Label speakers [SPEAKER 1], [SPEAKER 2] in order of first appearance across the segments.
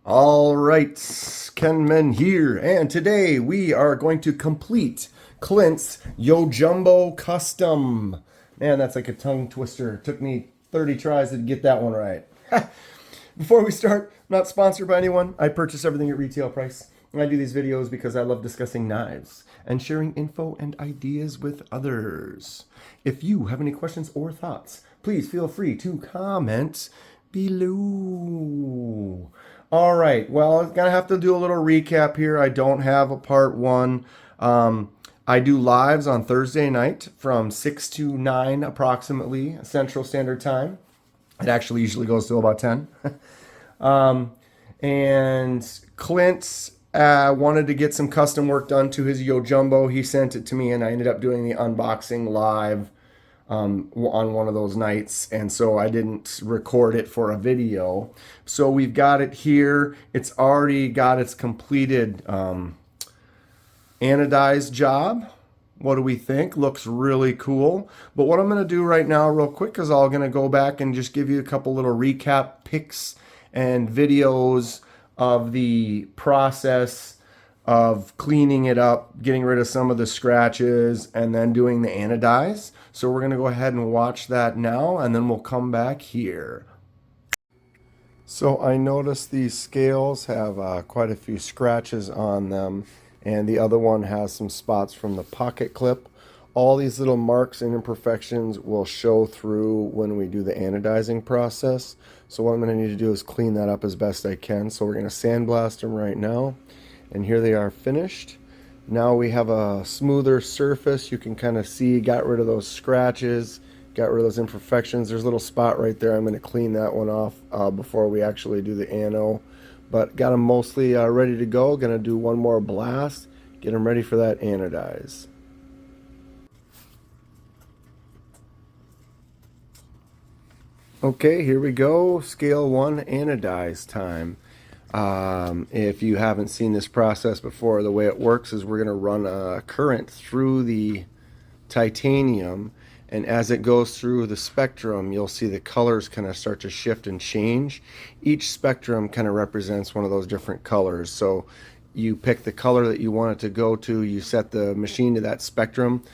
[SPEAKER 1] All right, Kenman here, and today we are going to complete Clint's Yojumbo custom. Man, that's like a tongue twister. It took me 30 tries to get that one right. Before we start, I'm not sponsored by anyone. I purchase everything at retail price. And I do these videos because I love discussing knives and sharing info and ideas with others. If you have any questions or thoughts, please feel free to comment below. All right, well, I'm going to have to do a little recap here. I don't have a part one. I do lives on Thursday night from 6 to 9 approximately Central Standard Time. It actually usually goes till about 10. And Clint wanted to get some custom work done to his Yojumbo. He sent it to me, and I ended up doing the unboxing live on one of those nights, and so I didn't record it for a video. So we've got it here. It's already got its completed anodized job. What do we think? Looks really cool. But what I'm going to do right now real quick is I'm going to go back and just give you a couple little recap pics and videos of the process of cleaning it up, getting rid of some of the scratches, and then doing the anodize. So we're going to go ahead and watch that now, and then we'll come back here. So I noticed these scales have quite a few scratches on them, and the other one has some spots from the pocket clip. All these little marks and imperfections will show through when we do the anodizing process. So what I'm going to need to do is clean that up as best I can. So we're going to sandblast them right now. And here they are finished. Now we have a smoother surface. You can kind of see, got rid of those scratches, got rid of those imperfections. There's a little spot right there. I'm going to clean that one off before we actually do the ano. But got them mostly ready to go. Going to do one more blast, get them ready for that anodize. Okay, here we go. Scale 1 anodize time. If you haven't seen this process before, the way it works is we're going to run a current through the titanium, and as it goes through the spectrum, you'll see the colors kind of start to shift and change. Each spectrum kind of represents one of those different colors. So you pick the color that you want it to go to, you set the machine to that spectrum.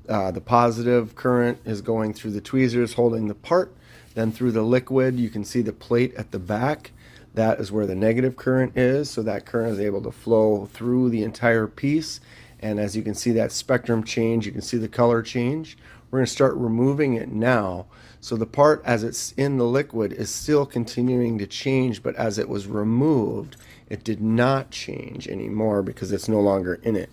[SPEAKER 1] The positive current is going through the tweezers holding the part, then through the liquid. You can see the plate at the back. That is where the negative current is, so that current is able to flow through the entire piece. And as you can see that spectrum change, you can see the color change. We're going to start removing it now. So the part as it's in the liquid is still continuing to change, but as it was removed, it did not change anymore because it's no longer in it.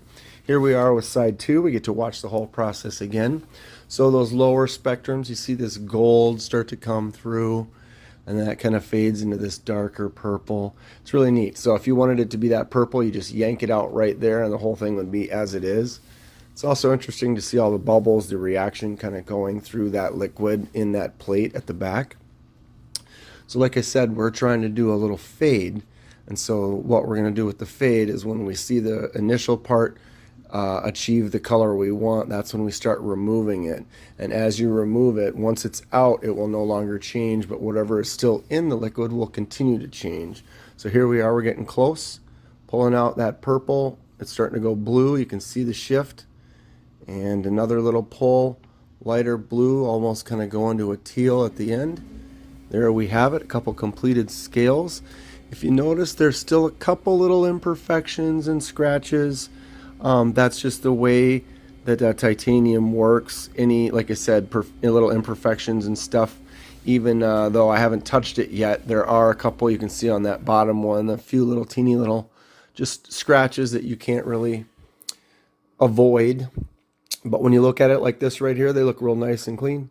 [SPEAKER 1] Here we are with side 2. We get to watch the whole process again. So those lower spectrums, you see this gold start to come through, and that kind of fades into this darker purple. It's really neat. So if you wanted it to be that purple, you just yank it out right there and the whole thing would be as it is. It's also interesting to see all the bubbles, the reaction kind of going through that liquid in that plate at the back. So like I said, we're trying to do a little fade. And so what we're going to do with the fade is when we see the initial part achieve the color we want, that's when we start removing it. And as you remove it, once it's out, it will no longer change, but whatever is still in the liquid will continue to change. So here we are, we're getting close, pulling out that purple. It's starting to go blue. You can see the shift, and another little pull, lighter blue, almost kind of going to a teal at the end. There we have it, a couple completed scales. If you notice, there's still a couple little imperfections and scratches. That's just the way that titanium works. Any, like I said, little imperfections and stuff, even though I haven't touched it yet, there are a couple you can see on that bottom one, a few little teeny little just scratches that you can't really avoid. But when you look at it like this right here, they look real nice and clean.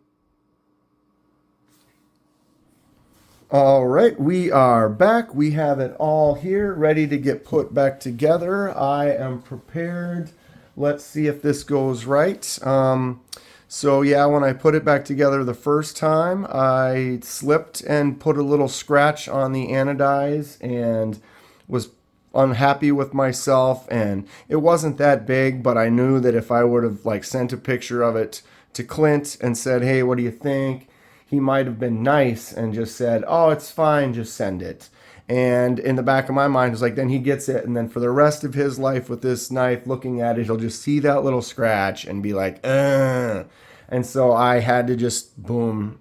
[SPEAKER 1] All right, we are back. We have it all here ready to get put back together. I am prepared. Let's see if this goes right. So yeah, when I put it back together the first time, I slipped and put a little scratch on the anodize and was unhappy with myself. And it wasn't that big, but I knew that if I would have sent a picture of it to Clint and said, hey, what do you think? He might have been nice and just said, oh, it's fine, just send it. And in the back of my mind, it's like, then he gets it. And then for the rest of his life with this knife, looking at it, he'll just see that little scratch and be like, ugh. And so I had to just boom.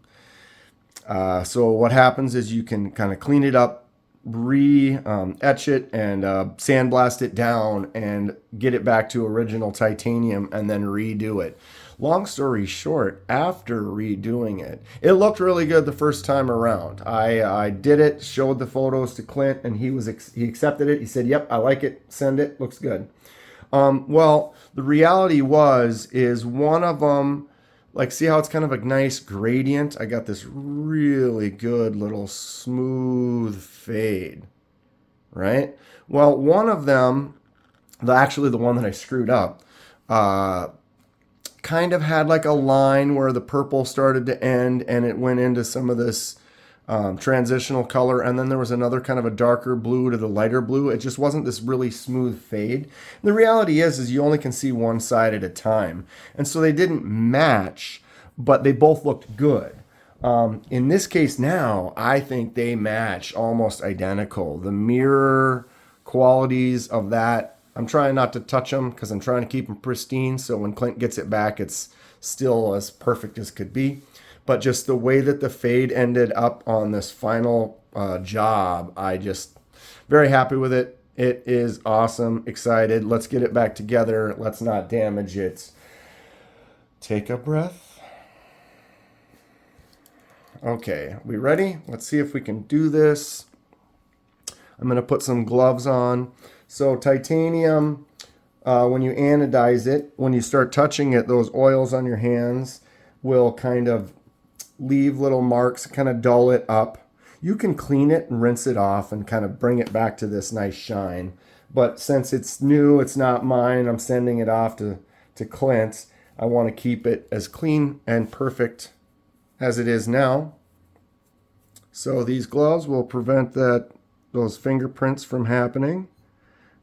[SPEAKER 1] So what happens is you can kind of clean it up, etch it, and sandblast it down and get it back to original titanium and then redo it. Long story short, after redoing it, it looked really good the first time around. I did it, showed the photos to Clint, and he accepted it. He said, "Yep, I like it. Send it. Looks good." Well, the reality is one of them, like, see how it's kind of a nice gradient? I got this really good little smooth fade, right? Well, one of them, actually the one that I screwed up, kind of had like a line where the purple started to end and it went into some of this transitional color, and then there was another kind of a darker blue to the lighter blue. It just wasn't this really smooth fade. And the reality is you only can see one side at a time, and so they didn't match, but they both looked good. In this case now, I think they match almost identical. The mirror qualities of that, I'm trying not to touch them because I'm trying to keep them pristine, so when Clint gets it back, it's still as perfect as could be. But just the way that the fade ended up on this final job, I just very happy with it. It is awesome. Excited. Let's get it back together. Let's not damage it. Take a breath. Okay, we ready? Let's see if we can do this. I'm going to put some gloves on. So titanium, when you anodize it, when you start touching it, those oils on your hands will kind of leave little marks, kind of dull it up. You can clean it and rinse it off and kind of bring it back to this nice shine. But since it's new, it's not mine, I'm sending it off to Clint. I want to keep it as clean and perfect as it is now. So these gloves will prevent those fingerprints from happening.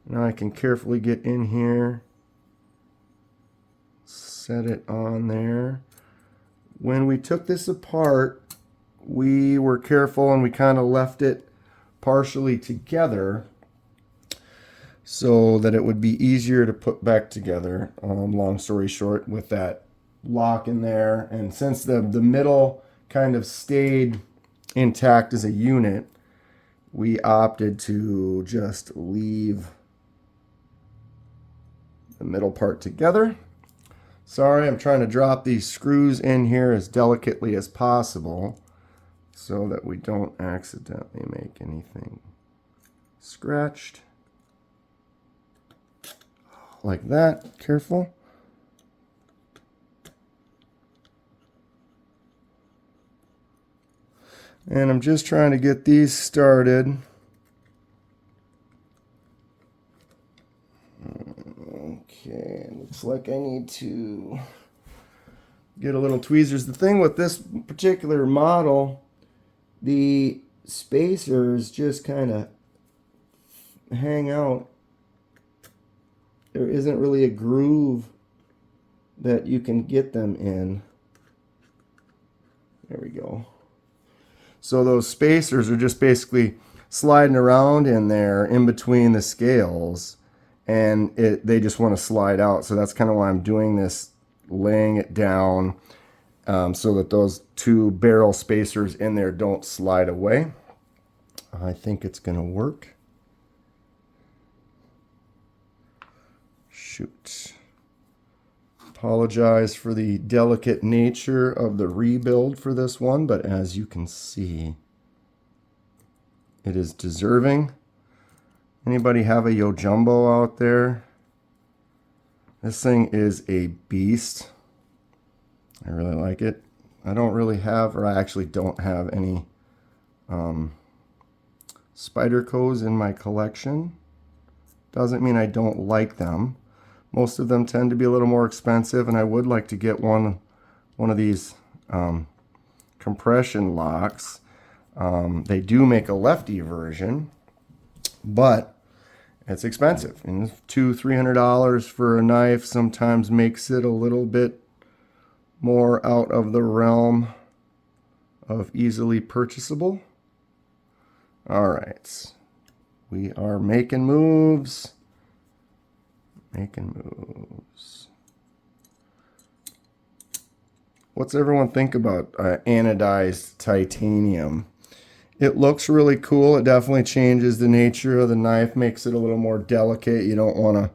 [SPEAKER 1] Now I can carefully get in here, set it on there. When we took this apart, we were careful and we kind of left it partially together so that it would be easier to put back together. Long story short, with that lock in there, and since the middle kind of stayed intact as a unit, we opted to just leave the middle part together. Sorry, I'm trying to drop these screws in here as delicately as possible so that we don't accidentally make anything scratched. Like that, careful. And I'm just trying to get these started. Okay, looks like I need to get a little tweezers. The thing with this particular model, the spacers just kind of hang out. There isn't really a groove that you can get them in. There we go. So those spacers are just basically sliding around in there in between the scales, and they just want to slide out. So that's kind of why I'm doing this, laying it down so that those two barrel spacers in there don't slide away. I think it's going to work. Shoot. Apologize for the delicate nature of the rebuild for this one, but as you can see, it is deserving. Anybody have a Yojumbo out there? This thing is a beast. I really like it. I don't really have, or I actually don't have any Spydercos in my collection. Doesn't mean I don't like them. Most of them tend to be a little more expensive, and I would like to get one of these compression locks. They do make a lefty version, but it's expensive. And $200-300 for a knife sometimes makes it a little bit more out of the realm of easily purchasable. All right. We are making moves. Making moves. What's everyone think about anodized titanium? It looks really cool. It definitely changes the nature of the knife, makes it a little more delicate. You don't want to,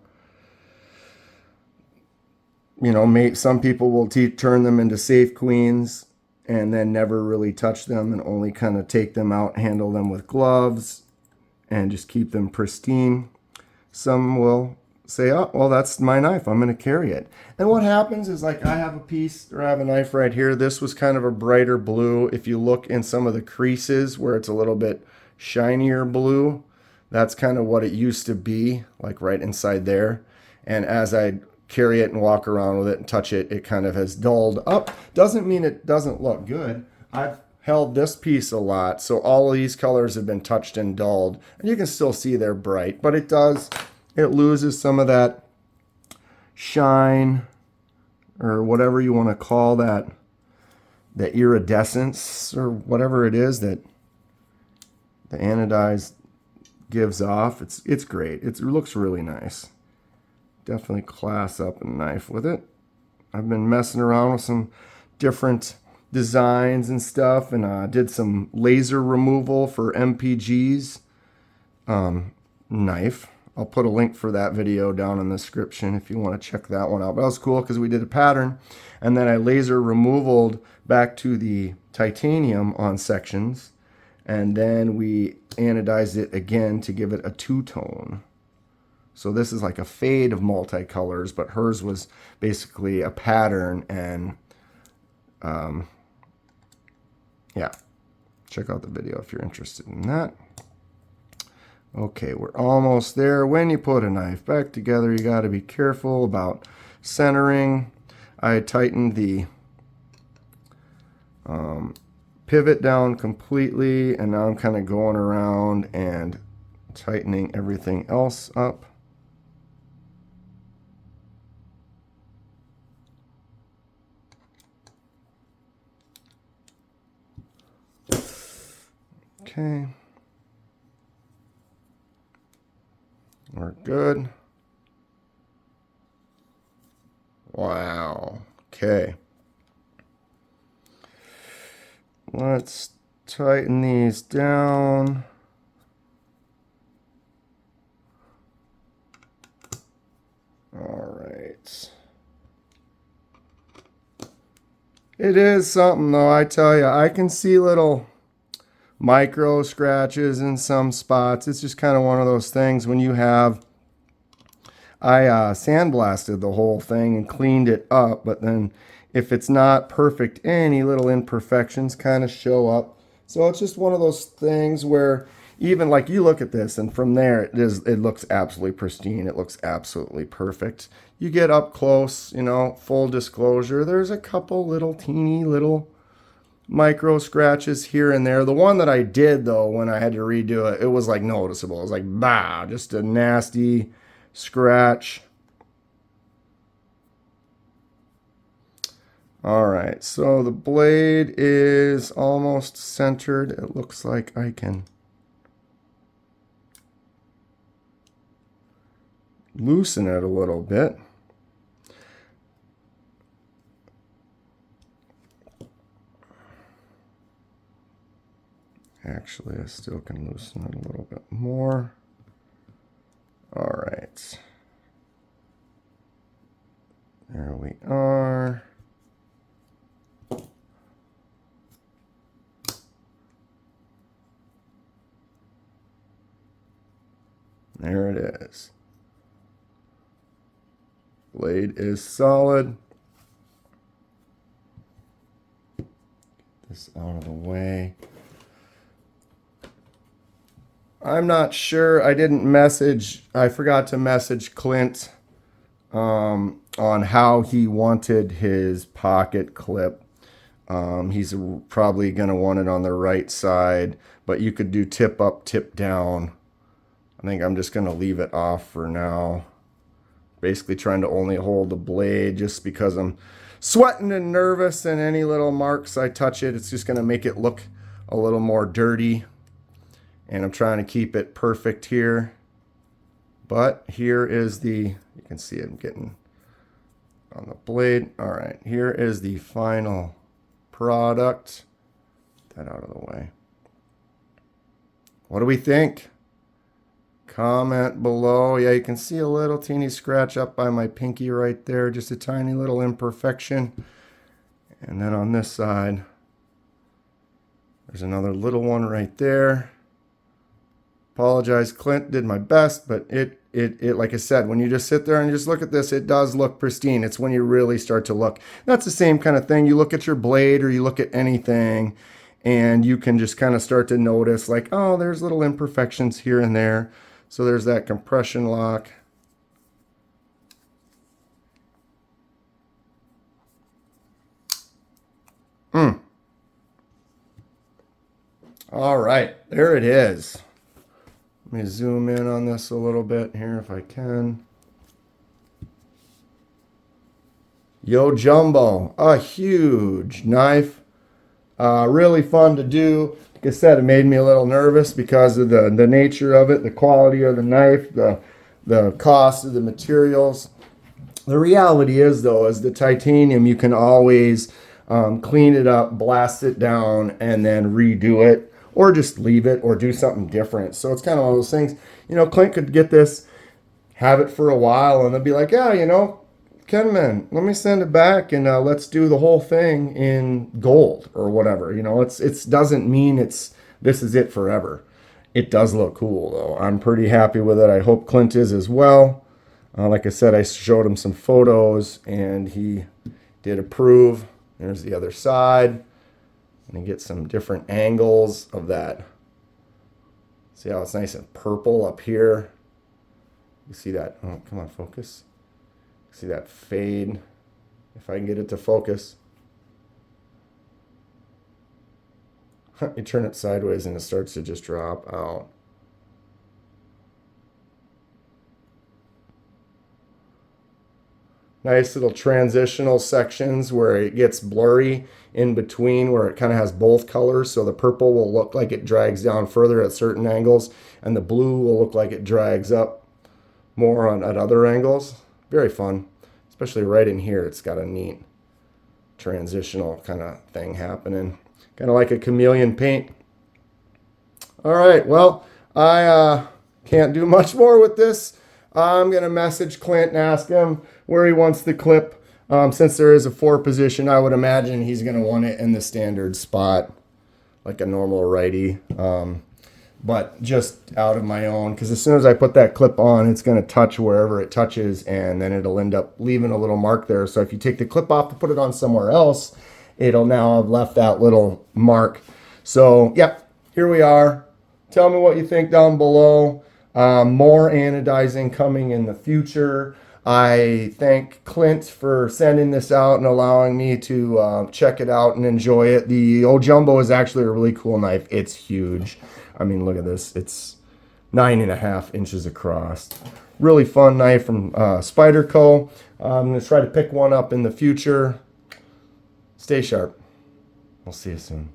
[SPEAKER 1] you know, some people will turn them into safe queens and then never really touch them and only kind of take them out, handle them with gloves, and just keep them pristine. Some will say, oh, well, that's my knife, I'm going to carry it. And what happens is, like, I have a piece, or I have a knife right here. This was kind of a brighter blue. If you look in some of the creases where it's a little bit shinier blue, that's kind of what it used to be, like right inside there. And as I carry it and walk around with it and touch it, it kind of has dulled up. Doesn't mean it doesn't look good. I've held this piece a lot, so all of these colors have been touched and dulled, and you can still see they're bright, but it loses some of that shine, or whatever you want to call that, the iridescence, or whatever it is that the anodize gives off. It's great. It looks really nice. Definitely class up a knife with it. I've been messing around with some different designs and stuff, and did some laser removal for MPG's knife. I'll put a link for that video down in the description if you want to check that one out. But that was cool because we did a pattern, and then I laser removaled back to the titanium on sections, and then we anodized it again to give it a two-tone. So this is like a fade of multicolors, but hers was basically a pattern. And yeah, check out the video if you're interested in that. Okay, we're almost there. When you put a knife back together, you got to be careful about centering. I tightened the pivot down completely, and now I'm kind of going around and tightening everything else up. Okay. We're good. Wow. Okay. Let's tighten these down. All right. It is something, though, I tell you. I can see little micro scratches in some spots. It's just kind of one of those things when you have, I sandblasted the whole thing and cleaned it up, but then if it's not perfect, any little imperfections kind of show up. So it's just one of those things where even like you look at this and from there it looks absolutely pristine. It looks absolutely perfect. You get up close, you know, full disclosure, there's a couple little teeny little micro scratches here and there. The one that I did, though, when I had to redo it, it was like noticeable. It was like, bah, just a nasty scratch. All right, so the blade is almost centered. It looks like I can loosen it a little bit. Actually, I still can loosen it a little bit more. All right. There we are. There it is. Blade is solid. Get this out of the way. I'm not sure. I forgot to message Clint on how he wanted his pocket clip. He's probably going to want it on the right side, but you could do tip up, tip down. I think I'm just going to leave it off for now. Basically trying to only hold the blade just because I'm sweating and nervous, and any little marks I touch it, it's just going to make it look a little more dirty. and I'm trying to keep it perfect here. But here is the, you can see it, I'm getting on the blade. All right, here is the final product. Get that out of the way. What do we think? Comment below. Yeah, you can see a little teeny scratch up by my pinky right there, just a tiny little imperfection. And then on this side, there's another little one right there. Apologize, Clint, did my best, but it like I said, when you just sit there and just look at this, it does look pristine. It's when you really start to look. That's the same kind of thing. You look at your blade or you look at anything, and you can just kind of start to notice like, oh, there's little imperfections here and there. So there's that compression lock. All right, there it is. Let me zoom in on this a little bit here if I can. Yojumbo, a huge knife. Really fun to do. Like I said, it made me a little nervous because of the nature of it, the quality of the knife, the cost of the materials. The reality is, though, is the titanium, you can always clean it up, blast it down, and then redo it. Or just leave it or do something different. So it's kind of one of those things, you know, Clint could get this, have it for a while, and then be like, yeah, you know, Kenman, let me send it back and let's do the whole thing in gold or whatever. You know, it doesn't mean this is it forever. It does look cool, though. I'm pretty happy with it. I hope Clint is as well. Like I said, I showed him some photos, and he did approve. There's the other side. And get some different angles of that. See how it's nice and purple up here? You see that? Oh, come on, focus. See that fade? If I can get it to focus. You turn it sideways and it starts to just drop out. Nice little transitional sections where it gets blurry in between, where it kind of has both colors. So the purple will look like it drags down further at certain angles, and the blue will look like it drags up more at other angles. Very fun, especially right in here. It's got a neat transitional kind of thing happening, kind of like a chameleon paint. All right, well, I can't do much more with this. I'm going to message Clint and ask him where he wants the clip. Since there is a 4 position, I would imagine he's going to want it in the standard spot, like a normal righty. But just out of my own, because as soon as I put that clip on, it's going to touch wherever it touches, and then it'll end up leaving a little mark there. So if you take the clip off to put it on somewhere else, it'll now have left that little mark. So, yep, here we are. Tell me what you think down below. More anodizing coming in the future. I thank Clint for sending this out and allowing me to check it out and enjoy it. The Yojumbo is actually a really cool knife. It's huge. I mean, look at this. It's 9.5 inches across. Really fun knife from Spyderco. I'm going to try to pick one up in the future. Stay sharp. We'll see you soon.